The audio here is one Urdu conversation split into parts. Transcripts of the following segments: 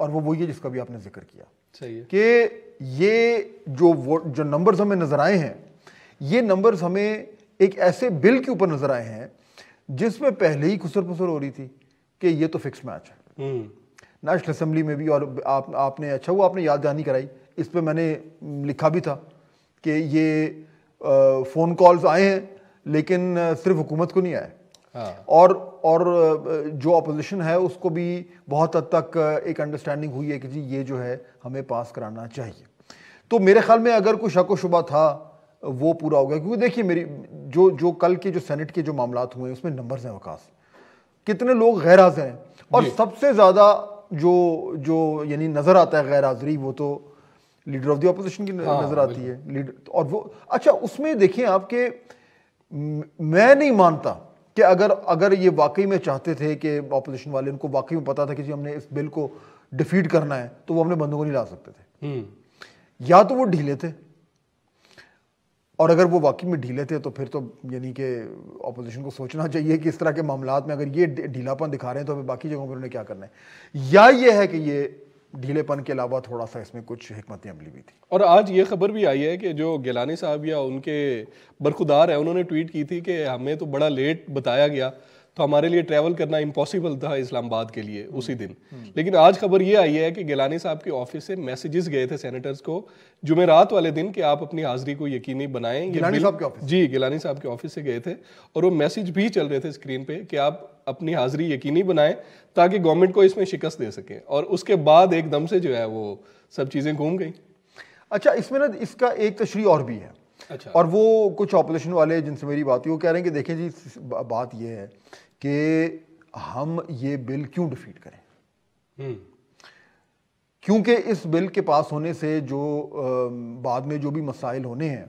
اور وہ وہی ہے جس کا بھی آپ نے ذکر کیا صحیح ہے کہ یہ جو نمبرز ہمیں نظر آئے ہیں، یہ نمبرز ہمیں ایک ایسے بل کے اوپر نظر آئے ہیں جس میں پہلے ہی خسر پسر ہو رہی تھی کہ یہ تو فکس میچ ہے. نیشنل اسمبلی میں بھی، اور آپ نے اچھا وہ آپ نے یاد دہانی کرائی، اس پہ میں نے لکھا بھی تھا کہ یہ فون کالز آئے ہیں لیکن صرف حکومت کو نہیں آئے، اور جو اپوزیشن ہے اس کو بھی بہت حد تک ایک انڈرسٹینڈنگ ہوئی ہے کہ جی یہ جو ہے ہمیں پاس کرانا چاہیے. تو میرے خیال میں اگر کوئی شک و شبہ تھا وہ پورا ہو گیا، کیونکہ دیکھیے میری جو کل کے جو سینٹ کے جو معاملات ہوئے ہیں اس میں نمبرز ہیں وقاص، کتنے لوگ غیر حاضر ہیں، اور سب سے زیادہ جو یعنی نظر آتا ہے غیر حاضری وہ تو لیڈر آف دی اپوزیشن کی نظر آتی ہے. اور وہ اچھا اس میں دیکھیں آپ کہ میں نہیں مانتا کہ اگر یہ واقعی میں چاہتے تھے کہ اپوزیشن والے ان کو واقعی میں پتا تھا کہ جی ہم نے اس بل کو ڈیفیٹ کرنا ہے تو وہ اپنے بندوں کو نہیں لا سکتے تھے. یا تو وہ ڈھیلے تھے، اور اگر وہ واقعی میں ڈھیلے تھے تو پھر تو یعنی کہ اپوزیشن کو سوچنا چاہیے کہ اس طرح کے معاملات میں اگر یہ ڈھیلا پن دکھا رہے ہیں تو باقی جگہوں پر انہوں نے کیا کرنا ہے. یا یہ ہے کہ یہ ڈھیلے پن کے علاوہ تھوڑا سا اس میں کچھ حکمت عملی بھی تھی. اور آج یہ خبر بھی آئی ہے کہ جو گیلانی صاحب یا ان کے برخودار ہیں انہوں نے ٹویٹ کی تھی کہ ہمیں تو بڑا لیٹ بتایا گیا تو ہمارے لیے ٹریول کرنا امپاسبل تھا اسلام آباد کے لیے اسی دن. لیکن آج خبر یہ آئی ہے کہ گیلانی صاحب کے آفس سے میسیجز گئے تھے سینیٹرز کو جمعرات والے دن کہ آپ اپنی حاضری کو یقینی بنائیں. گیلانی صاحب کے آفس؟ جی گیلانی صاحب کے آفس سے گئے تھے، اور وہ میسیج بھی چل رہے تھے اسکرین پہ کہ آپ اپنی حاضری یقینی بنائیں تاکہ گورنمنٹ کو اس میں شکست دے سکیں. اور اس کے بعد ایک دم سے جو ہے وہ سب چیزیں گھوم گئیں. اچھا اس میں نا اس کا ایک تشریح اور بھی ہے. اچھا. اور وہ کچھ اپوزیشن والے جن سے میری بات ہوئی وہ کہہ رہے ہیں کہ دیکھیں جی بات یہ ہے کہ ہم یہ بل کیوں ڈیفیٹ کریں، کیونکہ اس بل کے پاس ہونے سے جو بعد میں جو بھی مسائل ہونے ہیں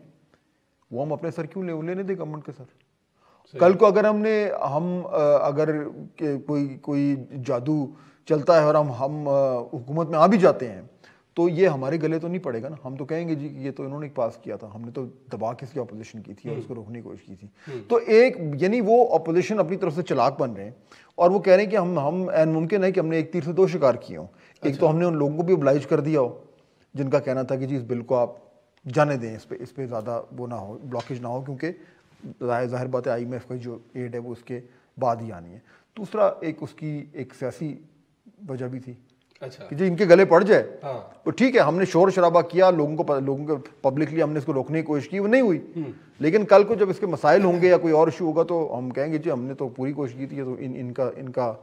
وہ ہم اپنے سر کیوں لینے دیں گورنمنٹ کے سر. کل کو اگر اگر کوئی جادو چلتا ہے اور ہم حکومت میں آ بھی جاتے ہیں تو یہ ہمارے گلے تو نہیں پڑے گا نا. ہم تو کہیں گے جی یہ تو انہوں نے پاس کیا تھا، ہم نے تو دبا کے اس کی اپوزیشن کی تھی اور اس کو روکنے کی کوشش کی تھی. تو ایک یعنی وہ اپوزیشن اپنی طرف سے چلاک بن رہے ہیں اور وہ کہہ رہے ہیں کہ ہم این ممکن ہے کہ ہم نے ایک تیر سے دو شکار کیے ہوں. ایک تو ہم نے ان لوگوں کو بھی oblige کر دیا ہو جن کا کہنا تھا کہ جی اس بل کو آپ جانے دیں، اس پہ زیادہ وہ نہ ہو، بلاکیج نہ ہو، کیونکہ ظاہر بات ہے IMF کا جو ایڈ ہے وہ اس کے بعد ہی آنی ہے. دوسرا ایک اس کی ایک سیاسی وجہ بھی تھی کہ جی ان کے گلے پڑ جائے تو ٹھیک ہے. ہم نے شور شرابہ کیا، لوگوں کو پبلکلی ہم نے اس کو روکنے کی کوشش کی، وہ نہیں ہوئی. لیکن کل کو جب اس کے مسائل ہوں گے یا کوئی اور ایشو ہوگا تو ہم کہیں گے جی ہم نے تو پوری کوشش کی تھی، تو ان کا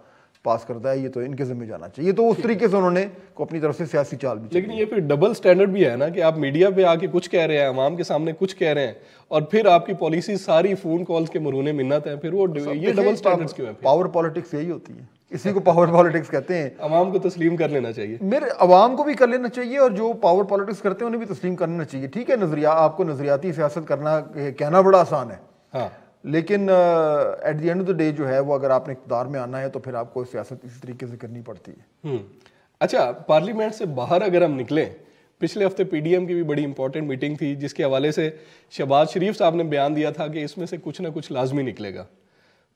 پاس کرتا ہے، یہ تو ان کے ذمہ جانا چاہیے. تو اس طریقے سے انہوں نے اپنی طرف سے سیاسی چال بھی. لیکن یہ پھر ڈبل سٹینڈرڈ بھی ہے نا کہ آپ میڈیا پہ آ کے کچھ کہہ رہے ہیں، عوام کے سامنے کچھ کہہ رہے ہیں، اور پھر آپ کی پالیسی ساری فون کالز کے مرہون منت ہیں. پھر وہ یہ ڈبل سٹینڈرڈز کیوں ہیں؟ پاور پالیٹکس یہی ہوتی ہے، اسی کو پاور پالیٹکس کہتے ہیں. عوام کو تسلیم کر لینا چاہیے. میرے عوام کو بھی کر لینا چاہیے اور جو پاور پالیٹکس کرتے ہیں انہیں بھی تسلیم کرنا چاہیے. ٹھیک ہے آپ کو نظریاتی سیاست کرنا کہنا بڑا آسان ہے، لیکن at the end of the day جو ہے وہ اگر آپ نے اقتدار میں آنا ہے تو پھر آپ کو سیاست اسی طریقے سے کرنی پڑتی ہے. اچھا پارلیمنٹ سے باہر اگر ہم نکلیں، پچھلے ہفتے PDM کی بھی بڑی امپورٹنٹ میٹنگ تھی جس کے حوالے سے شہباز شریف صاحب نے بیان دیا تھا کہ اس میں سے کچھ نہ کچھ لازمی نکلے گا.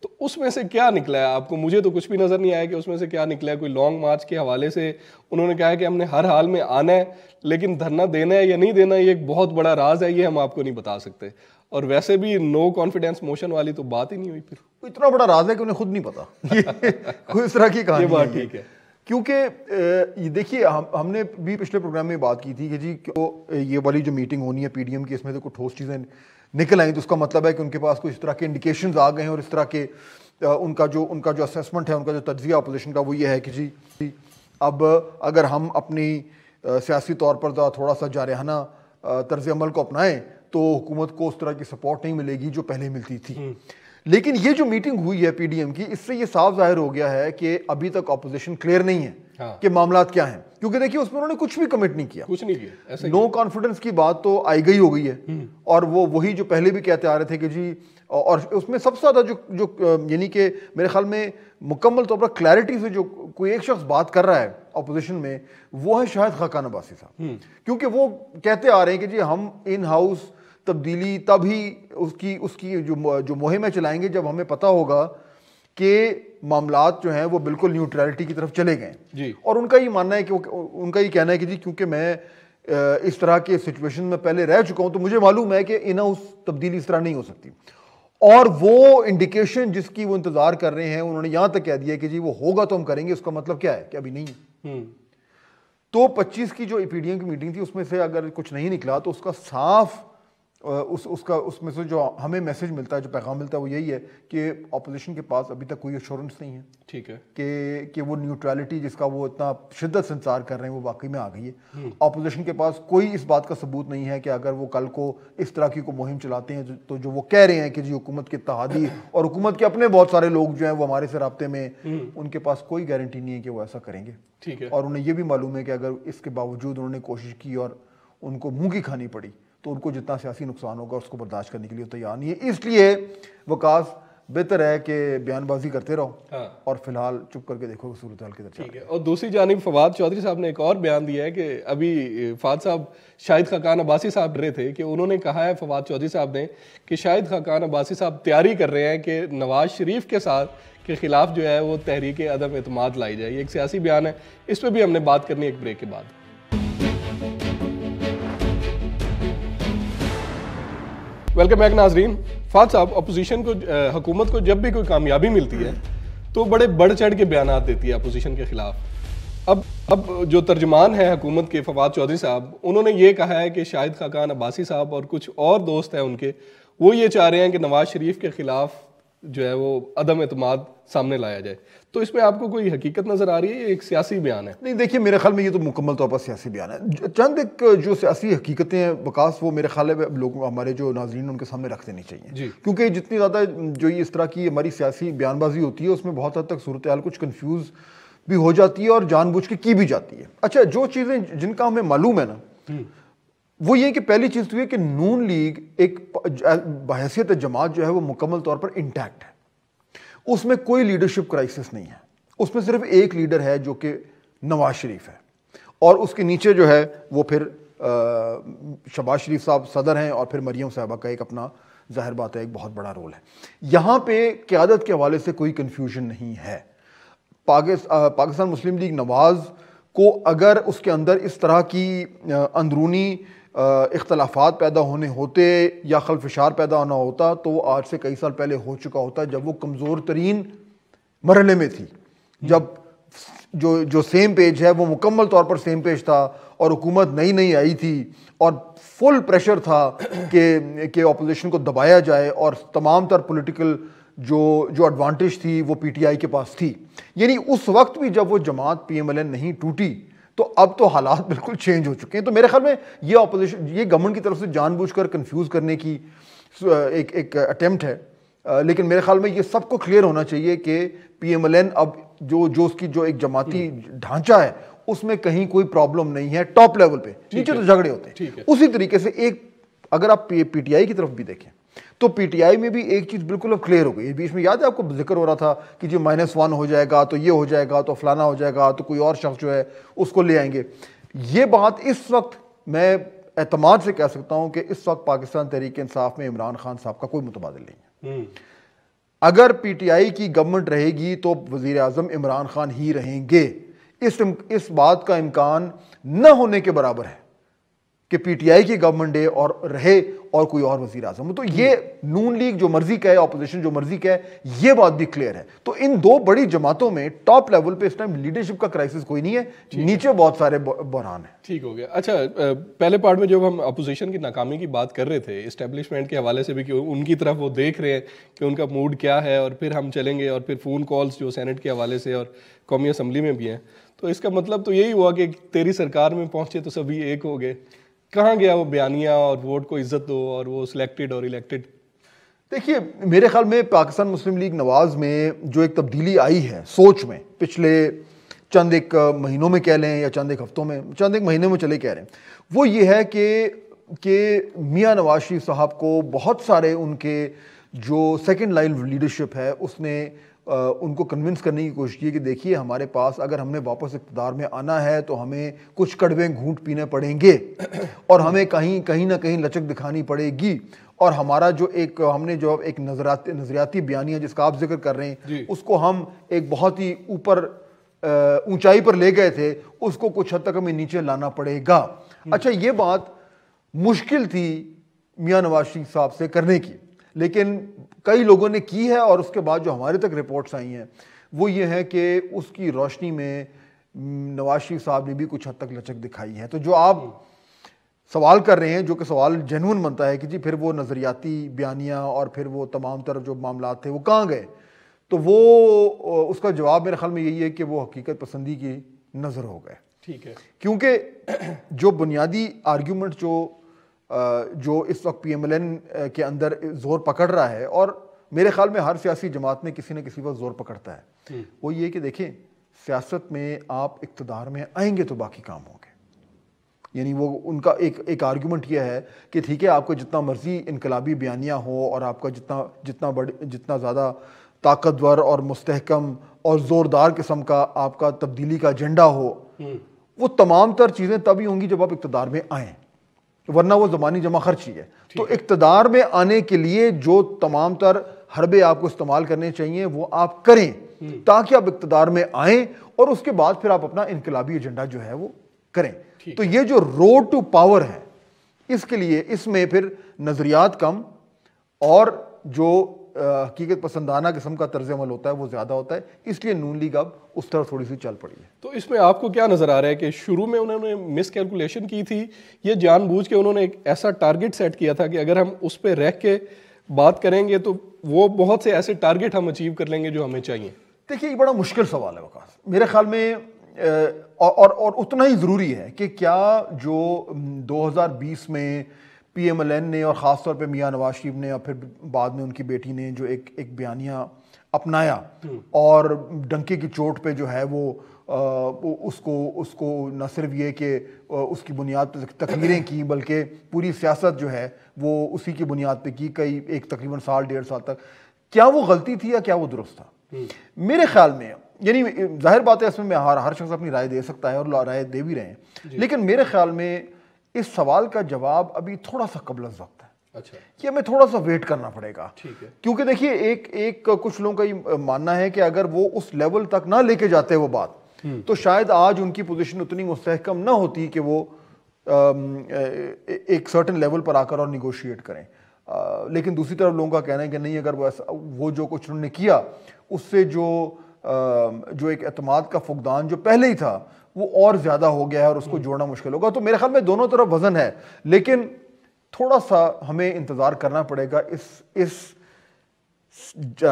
تو اس میں سے کیا نکلا ہے آپ کو؟ مجھے تو کچھ بھی نظر نہیں آیا کہ اس میں سے کیا نکلا ہے. کوئی لانگ مارچ کے حوالے سے انہوں نے کہا ہے کہ ہم نے ہر حال میں آنا ہے، لیکن دھرنا دینا ہے یا نہیں دینا یہ ایک بہت بڑا راز ہے، یہ ہم آپ کو نہیں بتا سکتے. اور ویسے بھی نو کانفیڈنس موشن والی تو بات ہی نہیں ہوئی. پھر اتنا بڑا راز ہے کہ انہیں خود نہیں پتا کوئی اس طرح کی کہانی. یہ بات ٹھیک ہے، کیونکہ دیکھیے ہم نے بھی پچھلے پروگرام میں بات کی تھی کہ جی یہ والی جو میٹنگ ہونی ہے PDM کی، اس میں سے کچھ ٹھوس چیزیں نکل آئیں تو اس کا مطلب ہے کہ ان کے پاس کچھ اس طرح کے انڈیکیشنز آ گئے ہیں، اور اس طرح کے ان کا جو اسیسمنٹ ہے، ان کا جو تجزیہ اپوزیشن کا وہ یہ ہے کہ جی اب اگر ہم اپنی سیاسی طور پر تھوڑا سا جارحانہ طرز عمل کو اپنائیں تو حکومت کو اس طرح کی سپورٹ نہیں ملے گی جو پہلے ملتی تھی. لیکن یہ جو میٹنگ ہوئی ہے PDM کی، اس سے یہ صاف ظاہر ہو گیا ہے کہ ابھی تک اپوزیشن کلیئر نہیں ہے کہ معاملات کیا ہیں. کیونکہ دیکھیے اس میں انہوں نے کچھ بھی کمٹ نہیں کیا. نو کانفیڈنس کی بات تو آئی گئی ہو گئی ہے، اور وہی جو پہلے بھی کہتے آ رہے تھے کہ جی، اور اس میں سب سے زیادہ جو یعنی کہ میرے خیال میں مکمل طور پر کلیئرٹی سے جو کوئی ایک شخص بات کر رہا ہے اپوزیشن میں وہ ہے شاہد خاقان عباسی صاحب. کیونکہ وہ کہتے آ رہے ہیں کہ جی ہم ان ہاؤس تبدیلی تب ہی اس کی جو مہمیں چلائیں گے جب ہمیں پتہ ہوگا کہ معاملات جو ہیں وہ بالکل نیوٹرلٹی کی طرف چلے گئے جی. اور ان کا یہ ماننا ہے کہ ان کا یہ کہنا ہے کہ جی کیونکہ میں اس طرح کے سچویشن میں پہلے رہ چکا ہوں تو مجھے معلوم ہے کہ ان ہاؤس تبدیلی اس طرح نہیں ہو سکتی. اور وہ انڈیکیشن جس کی وہ انتظار کر رہے ہیں انہوں نے یہاں تک کہہ دیا کہ جی وہ ہوگا تو ہم کریں گے. اس کا مطلب کیا ہے کہ ابھی نہیں ہے. تو 25 کی جو پی ڈی ایم کی میٹنگ تھی اس میں سے اگر کچھ نہیں نکلا تو اس کا صاف اس میں سے جو ہمیں میسج ملتا ہے, جو پیغام ملتا ہے وہ یہی ہے کہ اپوزیشن کے پاس ابھی تک کوئی ایشورنس نہیں ہے. ٹھیک ہے. کہ وہ نیوٹرلٹی جس کا وہ اتنا شدت سے انتظار کر رہے ہیں وہ واقعی میں آ گئی ہے. اپوزیشن کے پاس کوئی اس بات کا ثبوت نہیں ہے کہ اگر وہ کل کو اس طرح کی کوئی مہم چلاتے ہیں تو جو وہ کہہ رہے ہیں کہ جی حکومت کے اتحادی اور حکومت کے اپنے بہت سارے لوگ جو ہیں وہ ہمارے سے رابطے میں, ان کے پاس کوئی گارنٹی نہیں ہے کہ وہ ایسا کریں گے. ٹھیک ہے. اور انہیں یہ بھی معلوم ہے کہ اگر اس کے باوجود انہوں نے کوشش کی اور ان کو منہ کی کھانی پڑی تو ان کو جتنا سیاسی نقصان ہوگا اس کو برداشت کرنے کے لیے تیار نہیں ہے. اس لیے وقاص بہتر ہے کہ بیان بازی کرتے رہو اور فی الحال چپ کر کے دیکھو کہ صورتحال کدھر چل رہی ہے. اور دوسری جانب فواد چودھری صاحب نے ایک اور بیان دیا ہے کہ ابھی فواد صاحب شاہد خاقان عباسی صاحب ڈرے تھے کہ انہوں نے کہا ہے فواد چودھری صاحب نے کہ شاہد خاقان عباسی صاحب تیاری کر رہے ہیں کہ نواز شریف کے ساتھ کے خلاف جو ہے وہ تحریک عدم اعتماد لائی جائے. یہ ایک سیاسی بیان ہے, اس پہ بھی ہم نے بات کرنی ہے ایک بریک کے بعد. ویلکم بیک ناظرین. فہد صاحب, اپوزیشن کو حکومت کو جب بھی کوئی کامیابی ملتی ہے تو بڑے بڑھ چڑھ کے بیانات دیتی ہے اپوزیشن کے خلاف. اب جو ترجمان ہیں حکومت کے فواد چودھری صاحب, انہوں نے یہ کہا ہے کہ شاہد خاقان عباسی صاحب اور کچھ اور دوست ہیں ان کے, وہ یہ چاہ رہے ہیں کہ نواز شریف کے خلاف جو ہے وہ عدم اعتماد سامنے لایا جائے. تو اس میں آپ کو کوئی حقیقت نظر آ رہی ہے, یہ ایک سیاسی بیان ہے؟ نہیں دیکھیے, میرے خیال میں یہ تو مکمل طور پر سیاسی بیان ہے. چند ایک جو سیاسی حقیقتیں ہیں وقاص, وہ میرے خیال میں لوگ ہمارے جو ناظرین ان کے سامنے رکھ دینی چاہیے. کیونکہ جتنی زیادہ جو یہ اس طرح کی ہماری سیاسی بیان بازی ہوتی ہے اس میں بہت حد تک صورتحال کچھ کنفیوز بھی ہو جاتی ہے اور جان بوجھ کے کی بھی جاتی ہے. اچھا, جو چیزیں جن کا ہمیں معلوم ہے نا, وہ یہ کہ پہلی چیز تو یہ کہ نون لیگ ایک بحیثیت جماعت جو ہے وہ مکمل طور پر انٹیکٹ ہے. اس میں کوئی لیڈرشپ کرائسس نہیں ہے. اس میں صرف ایک لیڈر ہے جو کہ نواز شریف ہے, اور اس کے نیچے جو ہے وہ پھر شہباز شریف صاحب صدر ہیں, اور پھر مریم صاحبہ کا ایک اپنا ظاہر بات ہے ایک بہت بڑا رول ہے. یہاں پہ قیادت کے حوالے سے کوئی کنفیوژن نہیں ہے. پاکستان مسلم لیگ نواز کو اگر اس کے اندر اس طرح کی اندرونی اختلافات پیدا ہونے ہوتے یا خلفشار پیدا ہونا ہوتا تو وہ آج سے کئی سال پہلے ہو چکا ہوتا, جب وہ کمزور ترین مرحلے میں تھی, جب جو سیم پیج ہے وہ مکمل طور پر سیم پیج تھا اور حکومت نئی آئی تھی اور فل پریشر تھا کہ اپوزیشن کو دبایا جائے, اور تمام تر پولیٹیکل جو ایڈوانٹیج تھی وہ پی ٹی آئی کے پاس تھی. یعنی اس وقت بھی جب وہ جماعت پی ایم ایل این نہیں ٹوٹی تو اب تو حالات بالکل چینج ہو چکے ہیں. تو میرے خیال میں یہ اپوزیشن, یہ گورنمنٹ کی طرف سے جان بوجھ کر کنفیوز کرنے کی ایک اٹیمپٹ ہے. لیکن میرے خیال میں یہ سب کو کلیئر ہونا چاہیے کہ پی ایم ایل این اب جو اس کی جو ایک جماعتی ڈھانچہ ہے اس میں کہیں کوئی پرابلم نہیں ہے. ٹاپ لیول پہ نیچے تو جھگڑے ہوتے ہیں. اسی طریقے سے ایک اگر آپ پی ٹی آئی کی طرف بھی دیکھیں تو پی ٹی آئی میں بھی ایک چیز بالکل اب کلیئر ہو گئی. بیچ میں یاد ہے آپ کو ذکر ہو رہا تھا کہ جی -1 ہو جائے گا تو یہ ہو جائے گا تو فلانا ہو جائے گا تو کوئی اور شخص جو ہے اس کو لے آئیں گے. یہ بات اس وقت میں اعتماد سے کہہ سکتا ہوں کہ اس وقت پاکستان تحریک انصاف میں عمران خان صاحب کا کوئی متبادل نہیں ہے. اگر پی ٹی آئی کی گورنمنٹ رہے گی تو وزیر اعظم عمران خان ہی رہیں گے. اس بات کا امکان نہ ہونے کے برابر ہے کہ پی ٹی آئی کی گورنمنٹ ہے اور رہے اور کوئی اور وزیر اعظم. تو یہ نون لیگ جو مرضی کا ہے, اپوزیشن جو مرضی کا ہے, یہ بات بھی کلیئر ہے. تو ان دو بڑی جماعتوں میں ٹاپ لیول پہ اس ٹائم لیڈرشپ کا کرائسس کوئی نہیں ہے, نیچے بہت سارے بحران ہیں. ٹھیک ہو گیا. اچھا, پہلے پارٹ میں جب ہم اپوزیشن کی ناکامی کی بات کر رہے تھے اسٹیبلشمنٹ کے حوالے سے بھی کہ ان کی طرف وہ دیکھ رہے ہیں کہ ان کا موڈ کیا ہے, اور پھر ہم چلیں گے, اور پھر فون کالز جو سینٹ کے حوالے سے اور قومی اسمبلی میں بھی ہیں, تو اس کا مطلب تو یہی ہوا کہ تیری سرکار میں پہنچے تو سبھی ایک ہو گئے. کہاں گیا وہ بیانیہ اور ووٹ کو عزت دو اور وہ سلیکٹڈ اور الیکٹڈ؟ دیکھیے, میرے خیال میں پاکستان مسلم لیگ نواز میں جو ایک تبدیلی آئی ہے سوچ میں پچھلے چند ایک مہینوں میں کہہ لیں یا چند ایک ہفتوں میں, چند ایک مہینے میں چلے کہہ رہے ہیں, وہ یہ ہے کہ میاں نواز شریف صاحب کو بہت سارے ان کے جو سیکنڈ لائن لیڈرشپ ہے اس نے ان کو کنونس کرنے کی کوشش کی کہ دیکھیے ہمارے پاس اگر ہم نے واپس اقتدار میں آنا ہے تو ہمیں کچھ کڑوے گھونٹ پینے پڑیں گے اور ہمیں کہیں نہ کہیں لچک دکھانی پڑے گی، اور ہمارا جو ہم نے جو ایک نظریاتی بیانیہ جس کا آپ ذکر کر رہے ہیں اس کو ہم ایک بہت ہی اوپر اونچائی پر لے گئے تھے، اس کو کچھ حد تک ہمیں نیچے لانا پڑے گا۔ اچھا یہ بات مشکل تھی میاں نواز شریف صاحب سے کرنے کی، لیکن کئی لوگوں نے کی ہے، اور اس کے بعد جو ہمارے تک رپورٹس آئی ہیں وہ یہ ہے کہ اس کی روشنی میں نواز شریف صاحب نے بھی کچھ حد تک لچک دکھائی ہے۔ تو جو آپ سوال کر رہے ہیں، جو کہ سوال جینون بنتا ہے کہ جی پھر وہ نظریاتی بیانیہ اور پھر وہ تمام تر جو معاملات تھے وہ کہاں گئے، تو وہ اس کا جواب میرے خیال میں یہی ہے کہ وہ حقیقت پسندی کی نظر ہو گئے۔ ٹھیک ہے، کیونکہ جو بنیادی آرگیومنٹ جو اس وقت پی ایم ایل این کے اندر زور پکڑ رہا ہے، اور میرے خیال میں ہر سیاسی جماعت میں کسی نہ کسی وقت زور پکڑتا ہے، وہ یہ کہ دیکھیں سیاست میں آپ اقتدار میں آئیں گے تو باقی کام ہوں گے۔ یعنی وہ ان کا ایک آرگیومنٹ یہ ہے کہ ٹھیک ہے آپ کو جتنا مرضی انقلابی بیانیہ ہو اور آپ کا جتنا زیادہ طاقتور اور مستحکم اور زوردار قسم کا آپ کا تبدیلی کا ایجنڈا ہو، وہ تمام تر چیزیں تبھی ہوں گی جب آپ اقتدار میں آئیں، ورنہ وہ زمانی جمع خرچی ہے۔ تو اقتدار میں آنے کے لیے جو تمام تر حربے آپ کو استعمال کرنے چاہیے وہ آپ کریں تاکہ آپ اقتدار میں آئیں، اور اس کے بعد پھر آپ اپنا انقلابی ایجنڈا جو ہے وہ کریں۔ تو یہ جو روڈ ٹو پاور ہے، اس کے لیے اس میں پھر نظریات کم اور جو حقیقت پسندانہ قسم کا طرز عمل ہوتا ہے وہ زیادہ ہوتا ہے، اس لیے نون لیگ اب اس طرف تھوڑی سی چل پڑی ہے۔ تو اس میں آپ کو کیا نظر آ رہا ہے کہ شروع میں انہوں نے مس کیلکولیشن کی تھی، یہ جان بوجھ کے انہوں نے ایک ایسا ٹارگٹ سیٹ کیا تھا کہ اگر ہم اس پہ رہ کے بات کریں گے تو وہ بہت سے ایسے ٹارگٹ ہم اچیو کر لیں گے جو ہمیں چاہیے؟ دیکھیے یہ بڑا مشکل سوال ہے وقاص، میرے خیال میں اور اتنا ہی ضروری ہے کہ کیا جو 2020 میں پی ایم ایل این نے اور خاص طور پہ میاں نواز شریف نے اور پھر بعد میں ان کی بیٹی نے جو ایک بیانیہ اپنایا اور ڈنکے کی چوٹ پہ جو ہے وہ اس کو نہ صرف یہ کہ اس کی بنیاد پہ تقریریں کی بلکہ پوری سیاست جو ہے وہ اسی کی بنیاد پہ کی ایک تقریباً سال 1.5 سال تک، کیا وہ غلطی تھی یا کیا وہ درست تھا؟ میرے خیال میں یعنی ظاہر بات ہے اس میں ہر شخص اپنی رائے دے سکتا ہے اور رائے دے بھی رہے ہیں، لیکن میرے خیال میں اس سوال کا جواب ابھی تھوڑا سا قبل از وقت ہے۔ اچھا، کہ ہمیں تھوڑا سا ویٹ کرنا پڑے گا، ٹھیک ہے، کیونکہ دیکھیے ایک کچھ لوگوں کا یہ ماننا ہے کہ اگر وہ اس لیول تک نہ لے کے جاتے وہ بات تو شاید آج ان کی پوزیشن اتنی مستحکم نہ ہوتی کہ وہ ایک سرٹن لیول پر آ کر اور نیگوشیٹ کریں، لیکن دوسری طرف لوگوں کا کہنا ہے کہ نہیں، اگر وہ جو کچھ انہوں نے کیا اس سے جو ایک اعتماد کا فقدان جو پہلے ہی تھا وہ اور زیادہ ہو گیا ہے اور اس کو جوڑنا مشکل ہوگا۔ تو میرے خیال میں دونوں طرف وزن ہے، لیکن تھوڑا سا ہمیں انتظار کرنا پڑے گا اس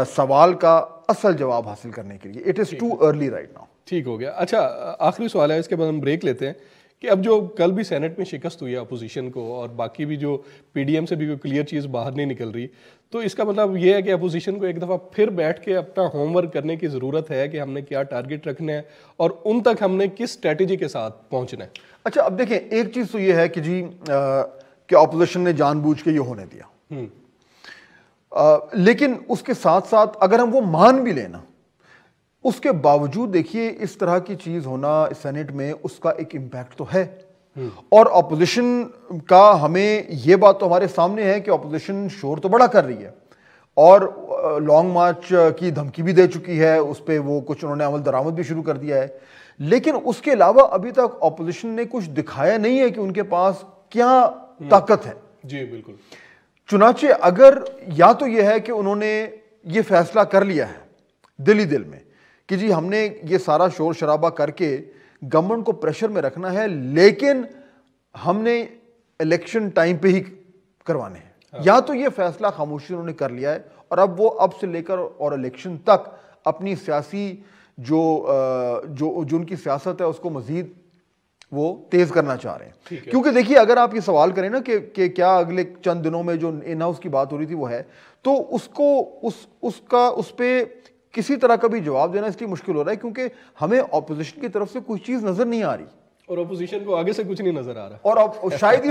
سوال کا اصل جواب حاصل کرنے کے لیے۔ It is too early right now. ٹھیک ہو گیا۔ اچھا آخری سوال ہے، اس کے بعد ہم بریک لیتے ہیں کہ اب جو کل بھی سینٹ میں شکست ہوئی ہے اپوزیشن کو اور باقی بھی جو پی ڈی ایم سے بھی کوئی کلیئر چیز باہر نہیں نکل رہی، تو اس کا مطلب یہ ہے کہ اپوزیشن کو ایک دفعہ پھر بیٹھ کے اپنا ہوم ورک کرنے کی ضرورت ہے کہ ہم نے کیا ٹارگٹ رکھنا ہے اور ان تک ہم نے کس اسٹریٹجی کے ساتھ پہنچنا ہے۔ اچھا اب دیکھیں ایک چیز تو یہ ہے کہ جی کہ اپوزیشن نے جان بوجھ کے یہ ہونے دیا، لیکن اس کے ساتھ ساتھ اگر ہم وہ مان بھی لینا، اس کے باوجود دیکھیے اس طرح کی چیز ہونا سینٹ میں اس کا ایک امپیکٹ تو ہے، اور اپوزیشن کا ہمیں یہ بات تو ہمارے سامنے ہے کہ اپوزیشن شور تو بڑا کر رہی ہے اور لانگ مارچ کی دھمکی بھی دے چکی ہے، اس پہ وہ کچھ انہوں نے عمل درآمد بھی شروع کر دیا ہے، لیکن اس کے علاوہ ابھی تک اپوزیشن نے کچھ دکھایا نہیں ہے کہ ان کے پاس کیا طاقت ہے۔ جی بالکل۔ چنانچہ اگر یا تو یہ ہے کہ انہوں نے یہ فیصلہ کر لیا ہے دل میں کہ جی ہم نے یہ سارا شور شرابہ کر کے گورنمنٹ کو پریشر میں رکھنا ہے، لیکن ہم نے الیکشن ٹائم پہ ہی کروانے ہیں، یا تو یہ فیصلہ خاموشی انہوں نے کر لیا ہے اور اب سے لے کر اور الیکشن تک اپنی سیاسی جو ان کی سیاست ہے اس کو مزید وہ تیز کرنا چاہ رہے ہیں۔ کیونکہ دیکھیے اگر آپ یہ سوال کریں نا کہ کیا اگلے چند دنوں میں جو ان ہاؤس کی بات ہو رہی تھی وہ ہے، تو اس پہ کسی طرح کا بھی جواب دینا اس لیے مشکل ہو رہا ہے کیونکہ ہمیں اپوزیشن کی طرف سے کوئی چیز نظر نہیں آ رہی اور اپوزیشن کو آگے سے کچھ نہیں نظر آ رہا، اور شاید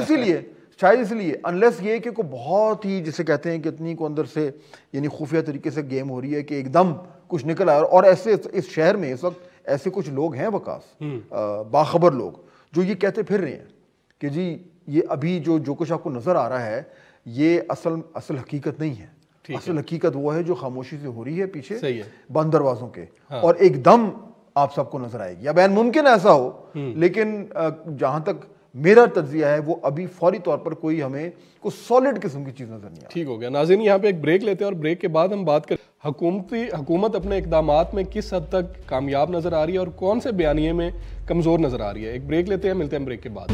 اسی لیے انلیس یہ کہ کوئی بہت ہی جسے کہتے ہیں کہ اتنی کو اندر سے یعنی خفیہ طریقے سے گیم ہو رہی ہے کہ ایک دم کچھ نکل آیا. اور ایسے اس شہر میں اس وقت ایسے کچھ لوگ ہیں وقاص, باخبر لوگ, جو یہ کہتے پھر رہے ہیں کہ جی یہ ابھی جو کچھ آپ کو نظر آ رہا ہے یہ اصل حقیقت نہیں ہے. اصل حقیقت وہ ہے جو خاموشی سے ہو رہی ہے پیچھے بند دروازوں کے, اور ایک دم آپ سب کو نظر آئے گی. اب این ممکن ایسا ہو, لیکن جہاں تک میرا تجزیہ ہے وہ ابھی فوری طور پر کوئی ہمیں کوئی سالڈ قسم کی چیز نظر نہیں آتی. ٹھیک ہو گیا. ناظرین یہاں پہ ایک بریک لیتے ہیں اور بریک کے بعد ہم بات کریں حکومت اپنے اقدامات میں کس حد تک کامیاب نظر آ رہی ہے اور کون سے بیانیے میں کمزور نظر آ رہی ہے. ایک بریک لیتے ہیں, ملتے ہیں بریک کے بعد.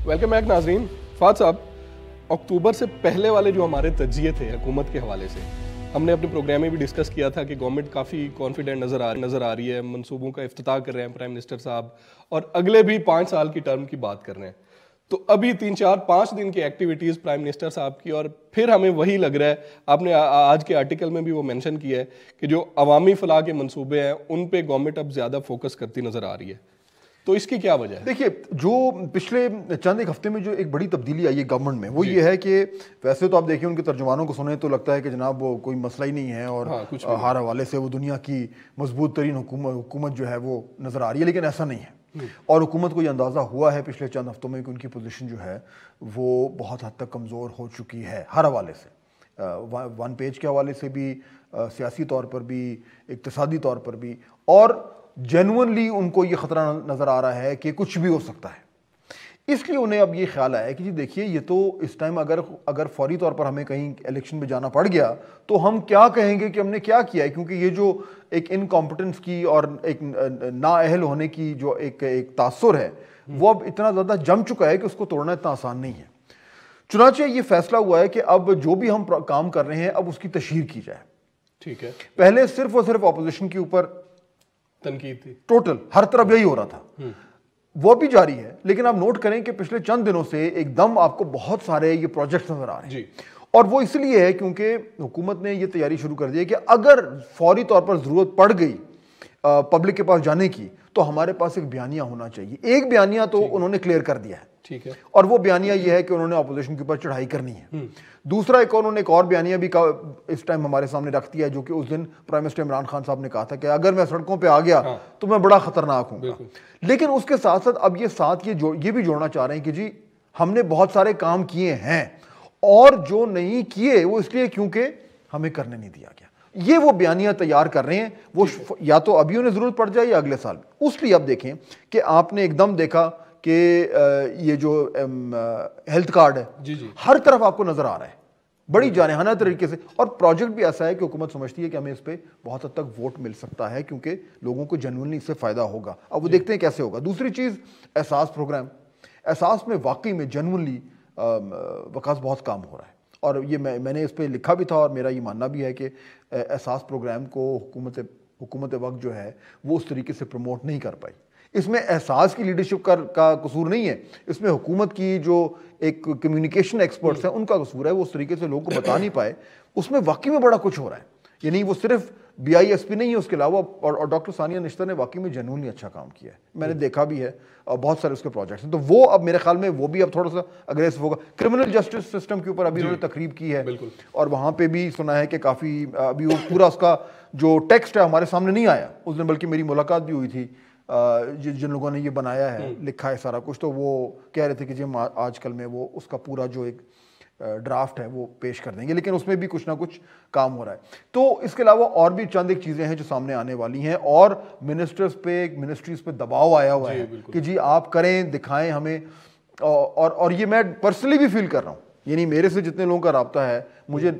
ویلکم بیک ناظرین. فہد صاحب, اکتوبر سے پہلے والے جو ہمارے تجزیے تھے حکومت کے حوالے سے, ہم نے اپنے پروگرام میں بھی ڈسکس کیا تھا کہ گورنمنٹ کافی کانفیڈنٹ نظر آ رہی ہے, منصوبوں کا افتتاح کر رہے ہیں پرائم منسٹر صاحب, اور اگلے بھی 5 سال کی ٹرم کی بات کر رہے ہیں. تو ابھی 3-4-5 دن کی ایکٹیویٹیز پرائم منسٹر صاحب کی, اور پھر ہمیں وہی لگ رہا ہے, آپ نے آج کے آرٹیکل میں بھی وہ مینشن کیا ہے کہ جو عوامی فلاح کے منصوبے ہیں ان پہ گورنمنٹ اب زیادہ فوکس کرتی نظر آ رہی ہے. تو اس کی کیا وجہ ہے؟ دیکھیے, جو پچھلے چند ایک ہفتے میں جو ایک بڑی تبدیلی آئی ہے گورنمنٹ میں, وہ یہ ہے کہ ویسے تو آپ دیکھیں ان کے ترجمانوں کو سنیں تو لگتا ہے کہ جناب وہ کوئی مسئلہ ہی نہیں ہے, اور ہر حوالے سے وہ دنیا کی مضبوط ترین حکومت جو ہے وہ نظر آ رہی ہے, لیکن ایسا نہیں ہے. اور حکومت کو یہ اندازہ ہوا ہے پچھلے چند ہفتوں میں کہ ان کی پوزیشن جو ہے وہ بہت حد تک کمزور ہو چکی ہے ہر حوالے سے, ون پیج کے حوالے سے بھی, سیاسی طور پر بھی, اقتصادی طور پر بھی, اور جینوئنلی ان کو یہ خطرہ نظر آ رہا ہے کہ کچھ بھی ہو سکتا ہے. اس لیے انہیں اب یہ خیال آیا کہ جی دیکھیے یہ تو اس ٹائم اگر فوری طور پر ہمیں کہیں الیکشن میں جانا پڑ گیا تو ہم کیا کہیں گے کہ ہم نے کیا کیا ہے, کیونکہ یہ جو ایک انکمپٹنس کی اور ایک نااہل ہونے کی جو ایک تاثر ہے وہ اب اتنا زیادہ جم چکا ہے کہ اس کو توڑنا اتنا آسان نہیں ہے. چنانچہ یہ فیصلہ ہوا ہے کہ اب جو بھی ہم کام کر رہے ہیں اب اس کی تشہیر کی جائے. ٹھیک ہے. پہلے صرف اور صرف اپوزیشن کے اوپر تنقید تھی, ٹوٹل ہر طرف یہی ہو رہا تھا, وہ بھی جاری ہے. لیکن آپ نوٹ کریں کہ پچھلے چند دنوں سے ایک دم آپ کو بہت سارے یہ پروجیکٹس نظر آ رہے ہیں, اور وہ اس لیے ہے کیونکہ حکومت نے یہ تیاری شروع کر دی ہے کہ اگر فوری طور پر ضرورت پڑ گئی پبلک کے پاس جانے کی تو ہمارے پاس ایک بیانیہ ہونا چاہیے. ایک بیانیہ تو انہوں نے کلیئر کر دیا ہے, ٹھیک ہے, اور وہ بیانیہ یہ ہے کہ انہوں نے اپوزیشن کے اوپر چڑھائی کرنی ہے. دوسرا انہوں نے ایک اور بیانیہ بھی اس ٹائم ہمارے سامنے رکھ دیا ہے, جو کہ اس دن پرائم منسٹر عمران خان صاحب نے کہا تھا کہ اگر میں سڑکوں پہ آ گیا تو میں بڑا خطرناک ہوں گا. لیکن اس کے ساتھ ساتھ اب یہ بھی جوڑنا چاہ رہے ہیں کہ جی ہم نے بہت سارے کام کیے ہیں, اور جو نہیں کیے وہ اس لیے کیونکہ ہمیں کرنے نہیں دیا گیا. یہ وہ بیانیہ تیار کر رہے ہیں, وہ یا تو ابھی انہیں ضرورت پڑ جائے یا اگلے سال. اس لیے اب دیکھیں کہ آپ نے ایک دم دیکھا کہ یہ جو ہیلتھ کارڈ ہے ہر طرف آپ کو نظر آ رہا ہے بڑی جارحانہ طریقے سے, اور پروجیکٹ بھی ایسا ہے کہ حکومت سمجھتی ہے کہ ہمیں اس پہ بہت حد تک ووٹ مل سکتا ہے کیونکہ لوگوں کو جنرلی اس سے فائدہ ہوگا. اب وہ دیکھتے ہیں کیسے ہوگا. دوسری چیز احساس پروگرام, احساس میں واقعی میں جنرلی وقاص بہت کام ہو رہا ہے, اور یہ میں نے اس پہ لکھا بھی تھا, اور میرا یہ ماننا بھی ہے کہ احساس پروگرام کو حکومت وقت جو ہے وہ اس طریقے سے پروموٹ نہیں کر پائی. اس میں احساس کی لیڈرشپ کا قصور نہیں ہے, اس میں حکومت کی جو ایک کمیونیکیشن ایکسپرٹس ہیں ان کا قصور ہے, وہ اس طریقے سے لوگوں کو بتا نہیں پائے. اس میں واقعی میں بڑا کچھ ہو رہا ہے, یعنی وہ صرف BISP نہیں ہے, اس کے علاوہ اور ڈاکٹر ثانیہ نشتر نے واقعی میں جنونلی اچھا کام کیا ہے, میں نے دیکھا بھی ہے, اور بہت سارے اس کے پروجیکٹس ہیں. تو وہ اب میرے خیال میں وہ بھی اب تھوڑا سا اگریسو ہوگا. کرمنل جسٹس سسٹم کے اوپر ابھی انہوں نے تقریب کی ہے, اور وہاں پہ بھی سنا ہے کہ کافی ابھی وہ پورا اس کا جو ٹیکسٹ ہے ہمارے سامنے نہیں آیا اس دن, بلکہ میری ملاقات بھی ہوئی تھی جن لوگوں نے یہ بنایا ہے, لکھا ہے سارا کچھ, تو وہ کہہ رہے تھے کہ جی ہم آج کل میں وہ اس کا پورا جو ایک ڈرافٹ ہے وہ پیش کر دیں گے, لیکن اس میں بھی کچھ نہ کچھ کام ہو رہا ہے. تو اس کے علاوہ اور بھی چند ایک چیزیں ہیں جو سامنے آنے والی ہیں, اور منسٹریز پہ دباؤ آیا ہوا ہے کہ جی آپ کریں, دکھائیں ہمیں. اور یہ میں پرسنلی بھی فیل کر رہا ہوں, یعنی میرے سے جتنے لوگوں کا رابطہ ہے مجھے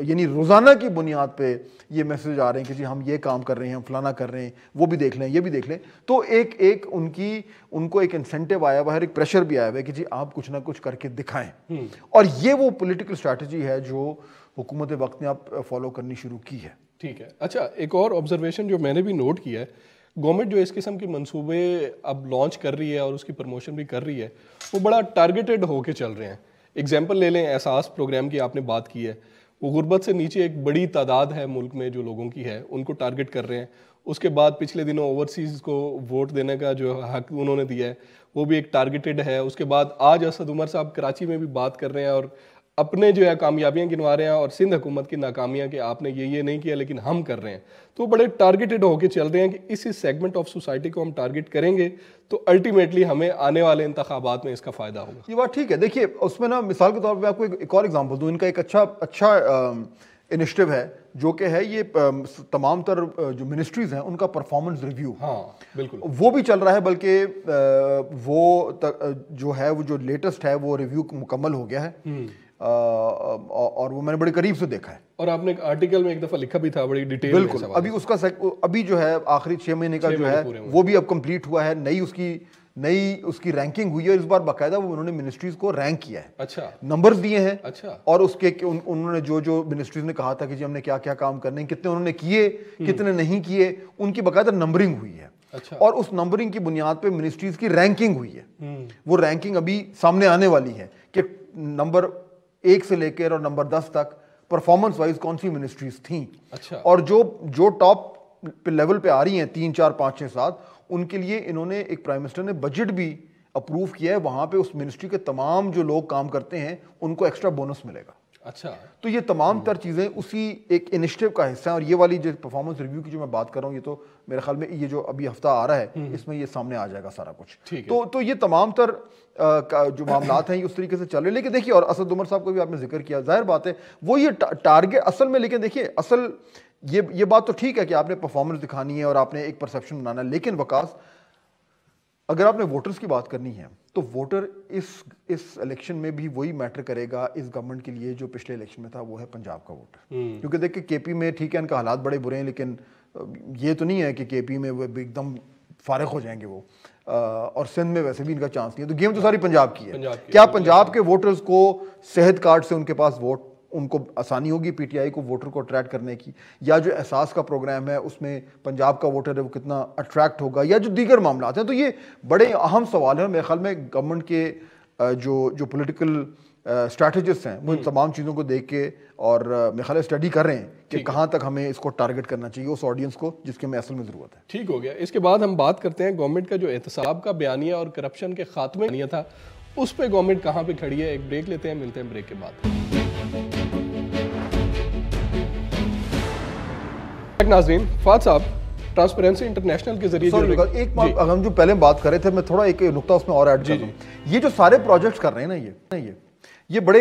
یعنی روزانہ کی بنیاد پہ یہ میسج آ رہے ہیں کہ جی ہم یہ کام کر رہے ہیں, ہم فلانا کر رہے ہیں, وہ بھی دیکھ لیں, یہ بھی دیکھ لیں. تو ایک ان کو ایک انسینٹیو آیا ہوا ہے, ایک پریشر بھی آیا ہوا ہے کہ جی آپ کچھ نہ کچھ کر کے دکھائیں. اور یہ وہ پولیٹیکل اسٹریٹجی ہے جو حکومت وقت نے اب فالو کرنی شروع کی ہے. ٹھیک ہے. اچھا, ایک اور آبزرویشن جو میں نے بھی نوٹ کیا ہے, گورنمنٹ جو اس قسم کے منصوبے اب لانچ کر رہی ہے اور اس کی پروموشن بھی کر رہی ہے, وہ بڑا ٹارگیٹڈ ہو کے چل رہے ہیں. ایگزامپل لے لیں, احساس پروگرام کی آپ نے بات کی ہے, وہ غربت سے نیچے ایک بڑی تعداد ہے ملک میں جو لوگوں کی ہے, ان کو ٹارگٹ کر رہے ہیں. اس کے بعد پچھلے دنوں اوورسیز کو ووٹ دینے کا جو حق انہوں نے دیا ہے وہ بھی ایک ٹارگیٹڈ ہے. اس کے بعد آج اسد عمر صاحب کراچی میں بھی بات کر رہے ہیں, اور اپنے جو ہے کامیابیاں گنوا رہے ہیں اور سندھ حکومت کی ناکامیاں کہ آپ نے یہ نہیں کیا لیکن ہم کر رہے ہیں, تو بڑے ٹارگیٹڈ ہو کے چل رہے ہیں کہ اسی سیگمنٹ آف سوسائٹی کو ہم ٹارگیٹ کریں گے تو الٹیمیٹلی ہمیں آنے والے انتخابات میں اس کا فائدہ ہوگا. یہ بات ٹھیک ہے. دیکھیے اس میں نا مثال کے طور پہ آپ کو ایک اور ایگزامپل دوں. ان کا ایک اچھا انیشیٹو ہے جو کہ ہے یہ تمام تر جو منسٹریز ہیں ان کا پرفارمنس ریویو. ہاں بالکل, وہ بھی چل رہا ہے, بلکہ وہ جو ہے وہ جو لیٹسٹ ہے وہ ریویو مکمل ہو گیا ہے اور وہ میں نے بڑے قریب سے دیکھا ہے. اور آپ نے ایک آرٹیکل میں ایک دفعہ لکھا بھی تھا بڑی ڈیٹیل. بالکل, ابھی اس کا ابھی جو ہے آخری 6 مہینے کا جو ہے وہ بھی اب کمپلیٹ ہوا ہے. نئی اس کی رینکنگ ہوئی ہے, اور اس بار باقاعدہ وہ انہوں نے منسٹریز کو رینک کیا ہے. اچھا, نمبرز دیے ہیں. اچھا, اور اس کے انہوں نے جو منسٹریز نے کہا تھا کہ جی ہم نے کیا کیا کام کرنے ہیں, کتنے انہوں نے کیے کتنے نہیں کیے, ان کی باقاعدہ نمبرنگ ہوئی ہے. اچھا, اور اس نمبرنگ کی بنیاد پہ منسٹریز کی رینکنگ ہوئی ہے. وہ رینکنگ ابھی سامنے آنے والی ہے کہ نمبر 1 سے لے کر اور نمبر 10 تک پرفارمنس وائز کون سی منسٹریز تھیں. اچھا, اور جو ٹاپ لیول پہ آ رہی ہیں 3 4 5 6 7 ان کے لیے انہوں نے ایک پرائم منسٹر نے بجٹ بھی اپروو کیا ہے. وہاں پہ اس منسٹری کے تمام جو لوگ کام کرتے ہیں ان کو ایکسٹرا بونس ملے گا. اچھا, تو یہ تمام تر چیزیں اسی ایک انیشیٹو کا حصہ ہیں. اور یہ والی جو پرفارمنس ریویو کی جو میں بات کر رہا ہوں, یہ تو میرے خیال میں یہ جو ابھی ہفتہ آ رہا ہے اس میں یہ سامنے آ جائے گا سارا کچھ. تو یہ تمام تر جو معاملات ہیں یہ اس طریقے سے چل رہے ہیں. لیکن دیکھیے, اور اسد عمر صاحب کو بھی آپ نے ذکر کیا, ظاہر بات ہے وہ یہ ٹارگیٹ اصل میں, لیکن دیکھیے اصل یہ بات تو ٹھیک ہے کہ آپ نے پرفارمنس دکھانی ہے اور آپ نے ایک پرسیپشن بنانا ہے, لیکن وکاس اگر آپ نے ووٹرز کی بات کرنی ہے تو ووٹر اس الیکشن میں بھی وہی میٹر کرے گا اس گورنمنٹ کے لیے جو پچھلے الیکشن میں تھا, وہ ہے پنجاب کا ووٹر. کیونکہ دیکھیں کے پی میں ٹھیک ہے ان کا حالات بڑے برے ہیں, لیکن یہ تو نہیں ہے کہ کے پی میں وہ ایک دم فارغ ہو جائیں گے وہ, اور سندھ میں ویسے بھی ان کا چانس نہیں ہے. تو گیم تو ساری پنجاب کی ہے. کیا پنجاب کے ووٹرز کو صحت کارڈ سے ان کے پاس ووٹ ان کو آسانی ہوگی پی ٹی آئی کو ووٹر کو اٹریکٹ کرنے کی, یا جو احساس کا پروگرام ہے اس میں پنجاب کا ووٹر ہے وہ کتنا اٹریکٹ ہوگا, یا جو دیگر معاملات ہیں. تو یہ بڑے اہم سوال ہیں. میرے خیال میں گورنمنٹ کے جو پولیٹیکل اسٹریٹجسٹ ہیں وہ ان تمام چیزوں کو دیکھ کے اور میرے خیال اسٹڈی کر رہے ہیں کہ کہاں تک ہمیں اس کو ٹارگٹ کرنا چاہیے اس آڈینس کو جس کے ہمیں اصل میں ضرورت ہے. ٹھیک ہو گیا. اس کے بعد ہم بات کرتے ہیں گورنمنٹ کا جو احتساب کا بیانیہ اور کرپشن کے خاتمے کا تھا, اس پہ گورنمنٹ کہاں پہ کھڑی ہے. ایک بریک لیتے ہیں, ملتے ہیں بریک کے بعد. ناظرین, فہد صاحب ٹرانسپیرنسی انٹرنیشنل کے ذریعے ایک بات ہم جو پہلے بات کر رہے تھے, میں تھوڑا ایک نقطہ اس میں اور ایڈ کر دوں. یہ جو سارے پروجیکٹس کر رہے ہیں نا, یہ بڑے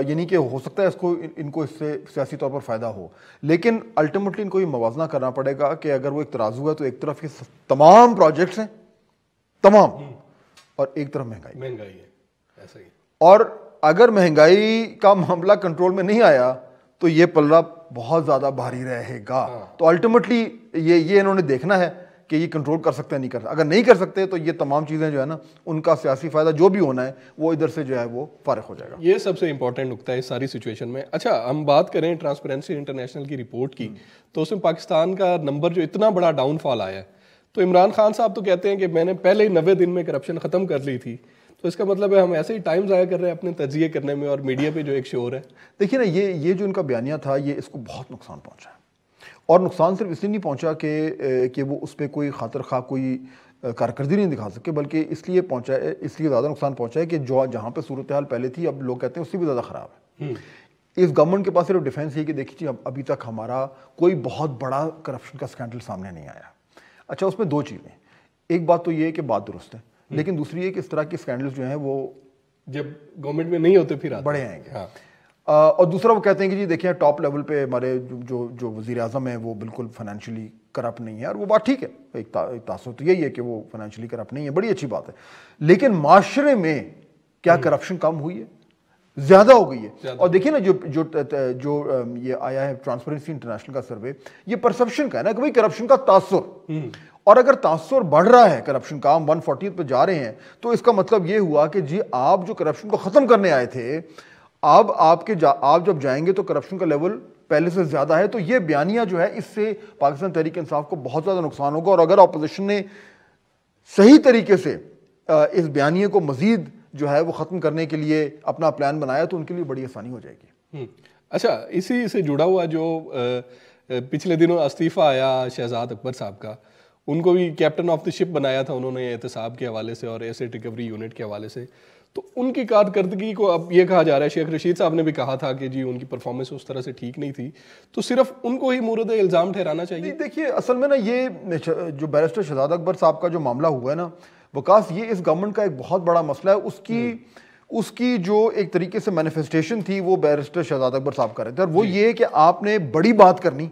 یعنی کہ ہو سکتا ہے ان کو اس سے سیاسی طور پر فائدہ ہو, لیکن الٹیمیٹلی ان کو یہ موازنہ کرنا پڑے گا کہ اگر وہ ایک ترازو ہے تو ایک طرف یہ تمام پروجیکٹس ہیں تمام, اور ایک طرف مہنگائی ہے. ایسا ہی. اور اگر مہنگائی کا معاملہ کنٹرول میں نہیں آیا تو یہ پلڑا بہت زیادہ بھاری رہے گا. تو الٹیمیٹلی یہ انہوں نے دیکھنا ہے کہ یہ کنٹرول کر سکتے ہیں نہیں کر سکتے. اگر نہیں کر سکتے تو یہ تمام چیزیں جو ہے نا ان کا سیاسی فائدہ جو بھی ہونا ہے وہ ادھر سے جو ہے وہ فارغ ہو جائے گا. یہ سب سے امپورٹنٹ نقطہ ہے اس ساری سچویشن میں. اچھا, ہم بات کریں ٹرانسپیرنسی انٹرنیشنل کی رپورٹ کی, تو اس میں پاکستان کا نمبر جو اتنا بڑا ڈاؤن فال آیا ہے, تو عمران خان صاحب تو کہتے ہیں کہ میں نے پہلے ہی 90 دن میں کرپشن ختم کر لی تھی. تو اس کا مطلب ہے ہم ایسے ہی ٹائم ضائع کر رہے ہیں اپنے تجزیے کرنے میں, اور میڈیا پہ جو ایک شور ہے. دیکھیے نا, یہ جو ان کا بیانیہ تھا یہ اس کو بہت نقصان پہنچا ہے, اور نقصان صرف اس لیے نہیں پہنچا کہ وہ اس پہ کوئی خاطر خواہ کوئی کارکردگی نہیں دکھا سکے, بلکہ اس لیے پہنچا ہے, اس لیے زیادہ نقصان پہنچا ہے کہ جہاں پہ صورتحال پہلے تھی اب لوگ کہتے ہیں اس سے بھی زیادہ خراب ہے. اس گورنمنٹ کے پاس صرف ڈیفینس یہ کہ دیکھیے ابھی تک ہمارا کوئی بہت بڑا کرپشن کا اسکینڈل سامنے نہیں آیا. اچھا, اس میں دو چیزیں, ایک بات تو یہ ہے کہ بات درست ہے, لیکن دوسری ہے کہ اس طرح کے اسکینڈلز جو ہیں وہ جب گورنمنٹ میں نہیں ہوتے پھر بڑے آئیں گے. اور دوسرا وہ کہتے ہیں کہ جی دیکھیں ٹاپ لیول پہ ہمارے جو وزیر اعظم ہیں وہ بالکل فائنینشلی کرپٹ نہیں ہے, اور وہ بات ٹھیک ہے, ایک تاثر تو یہی ہے کہ وہ فائنینشلی کرپٹ نہیں ہے, بڑی اچھی بات ہے. لیکن معاشرے میں کیا کرپشن کم ہوئی ہے؟ زیادہ ہو گئی ہے. اور دیکھیں نا جو یہ آیا ہے ٹرانسپیرنسی انٹرنیشنل کا سروے, یہ پرسپشن کا ہے نا کہ بھائی کرپشن کا تاثر, اور اگر تاثر بڑھ رہا ہے کرپشن کا, ہم 140 پہ جا رہے ہیں, تو اس کا مطلب یہ ہوا کہ جی آپ جو کرپشن کو ختم کرنے آئے تھے, اب آپ جب جائیں گے تو کرپشن کا لیول پہلے سے زیادہ ہے. تو یہ بیانیہ جو ہے اس سے پاکستان تحریک انصاف کو بہت زیادہ نقصان ہوگا, اور اگر اپوزیشن نے صحیح طریقے سے اس بیانیے کو مزید جو ہے وہ ختم کرنے کے لیے اپنا پلان بنایا تو ان کے لیے بڑی آسانی ہو جائے گی. اچھا, اسی سے جڑا ہوا جو پچھلے دنوں استعفیٰ آیا شہزاد اکبر صاحب کا, ان کو بھی کیپٹن آف دی شپ بنایا تھا انہوں نے احتساب کے حوالے سے اور ایسیٹ ریکوری یونٹ کے حوالے سے. تو ان کی کارکردگی کو اب یہ کہا جا رہا ہے, شیخ رشید صاحب نے بھی کہا تھا کہ جی ان کی پرفارمنس اس طرح سے ٹھیک نہیں تھی, تو صرف ان کو ہی مورد الزام ٹھہرانا چاہیے؟ دیکھیے اصل میں نا یہ جو بیرسٹر شہزاد اکبر صاحب کا جو معاملہ ہوا ہے نا وکاس, یہ اس گورنمنٹ کا ایک بہت بڑا مسئلہ ہے. اس کی جو ایک طریقے سے مینیفیسٹیشن تھی وہ بیرسٹر شہزاد اکبر صاحب کر رہے تھے, اور وہ یہ کہ آپ نے بڑی بات کرنی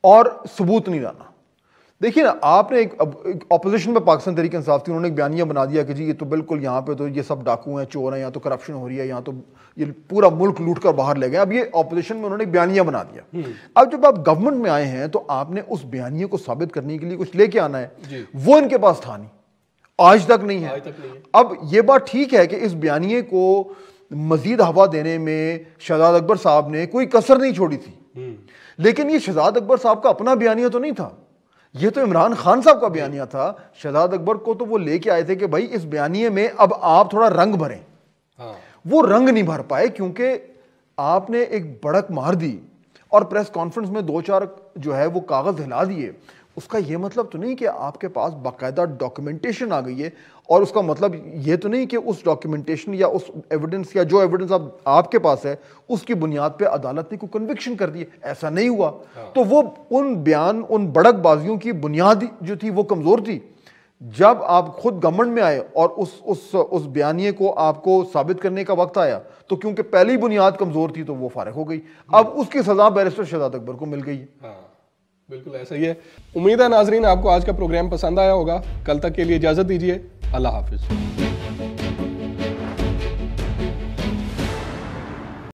اور ثبوت نہیں لانا. دیکھیے نا, آپ نے ایک اپوزیشن میں پاکستان تحریک انصاف تھی, انہوں نے ایک بیانیہ بنا دیا کہ جی یہ تو بالکل یہاں پہ تو یہ سب ڈاکو ہیں, چور ہیں, یہاں تو کرپشن ہو رہی ہے, یہاں تو یہ پورا ملک لوٹ کر باہر لے گئے. اب یہ اپوزیشن میں انہوں نے ایک بیانیہ بنا دیا. اب جب آپ گورنمنٹ میں آئے ہیں تو آپ نے اس بیانیے کو ثابت کرنے کے لیے کچھ لے کے آنا ہے, وہ ان کے پاس تھا نہیں, آج تک نہیں ہے. اب یہ بات ٹھیک ہے کہ اس بیانیے کو مزید ہوا دینے میں شہزاد اکبر صاحب نے کوئی کسر نہیں چھوڑی تھی, لیکن یہ شہزاد اکبر صاحب کا اپنا بیانیہ تو نہیں تھا, یہ تو عمران خان صاحب کا بیانیہ تھا. شہزاد اکبر کو تو وہ لے کے آئے تھے کہ بھائی اس بیانیے میں اب آپ تھوڑا رنگ بھریں. وہ رنگ نہیں بھر پائے کیونکہ آپ نے ایک بڑک مار دی اور پریس کانفرنس میں 2-4 جو ہے وہ کاغذ ہلا دیے. اس کا یہ مطلب تو نہیں کہ آپ کے پاس باقاعدہ ڈاکیومنٹیشن آ گئی ہے, اور اس کا مطلب یہ تو نہیں کہ اس ڈاکیومنٹیشن یا اس ایویڈنس یا جو ایویڈنس آپ کے پاس ہے اس کی بنیاد پہ عدالت نے کوئی کنوکشن کر دی. ایسا نہیں ہوا. تو وہ ان بڑک بازیوں کی بنیاد جو تھی وہ کمزور تھی. جب آپ خود گورنمنٹ میں آئے اور اس بیانیے کو آپ کو ثابت کرنے کا وقت آیا تو کیونکہ پہلی بنیاد کمزور تھی تو وہ فارغ ہو گئی. اب اس کی سزا بیرسٹر شہزاد اکبر کو مل گئی ہے. بالکل ایسا ہی ہے. امید ہے ناظرین آپ کو آج کا پروگرام پسند آیا ہوگا. کل تک کے لیے اجازت دیجیے. اللہ حافظ.